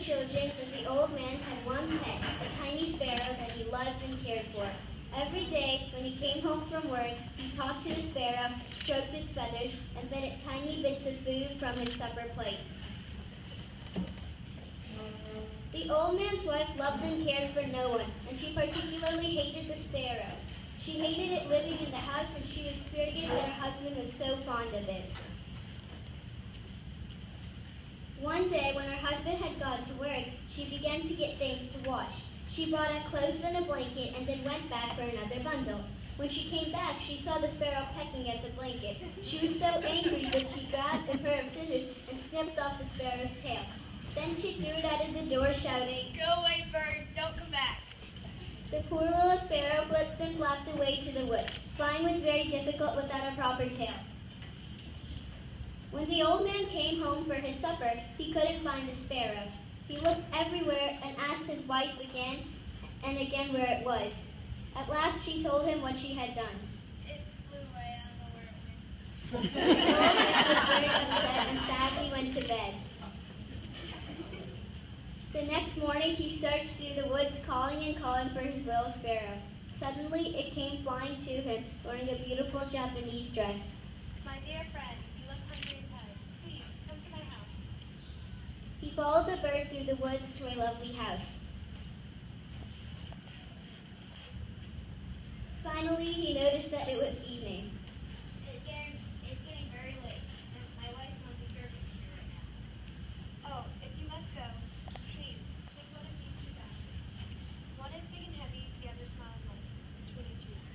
children, but the old man had one pet, a tiny sparrow that he loved and cared for. Every day, when he came home from work, he talked to the sparrow, stroked its feathers, and fed it tiny bits of food from his supper plate. The old man's wife loved and cared for no one, and she particularly hated the sparrow. She hated it living in the house, and she was furious that her husband was so fond of it. One day, when her husband had gone to work, she began to get things to wash. She brought out clothes and a blanket and then went back for another bundle. When she came back, she saw the sparrow pecking at the blanket. She was so angry that she grabbed a pair of scissors and snipped off the sparrow's tail. Then she threw it out of the door, shouting, "Go away, bird, don't come back." The poor little sparrow flipped and flapped away to the woods. Flying was very difficult without a proper tail. When the old man came home for his supper, he couldn't find the sparrow. He looked everywhere and asked his wife again and again where it was. At last she told him what she had done. It flew away, I don't know where it went. The old man was very upset and sadly went to bed. The next morning he searched through the woods, calling and calling for his little sparrow. Suddenly it came flying to him, wearing a beautiful Japanese dress. "My dear friend, you look hungry and tired. Please, come to my house." He followed the bird through the woods to a lovely house. Finally, he noticed that it was evening. It's getting very late, and my wife won't be serving you right now. Oh, if you must go, please, take one of these two baskets. One is big and heavy, the other small and light. Which will you choose?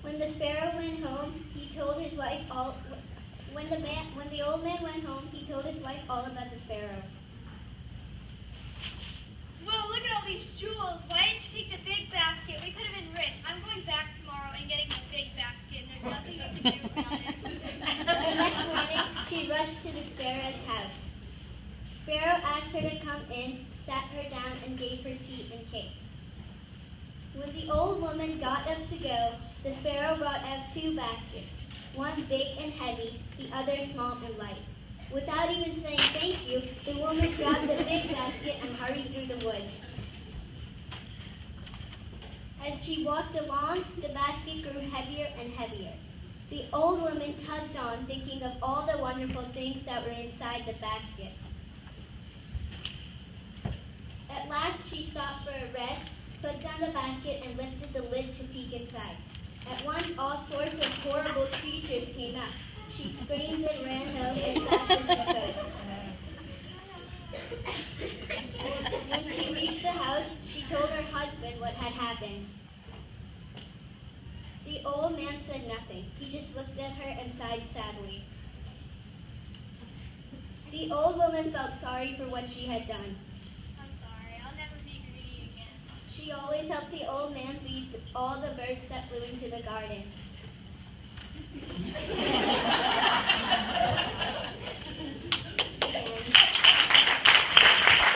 When the sparrow went home, he told his wife all. When the old man went home, he told his wife all about the sparrow. Whoa, look at all these jewels. Why didn't you take the big basket? We could have been rich. I'm going back tomorrow and getting the big basket, and there's nothing you can do about it. The next morning, she rushed to the sparrow's house. Sparrow asked her to come in, sat her down, and gave her tea and cake. When the old woman got up to go, the sparrow brought out two baskets, one big and heavy, the other small and light. Without even saying thank you, the woman grabbed the big basket and hurried through the woods. As she walked along, the basket grew heavier and heavier. The old woman tugged on, thinking of all the wonderful things that were inside the basket. At last, she stopped for a rest, put down the basket, and lifted the lid to peek inside. At once, all sorts of horrible creatures came out. She screamed and ran home as fast as she could. When she reached the house, she told her husband what had happened. The old man said nothing. He just looked at her and sighed sadly. The old woman felt sorry for what she had done. I'm sorry. I'll never be greedy again. She always helped the old man feed all the birds that flew into the garden.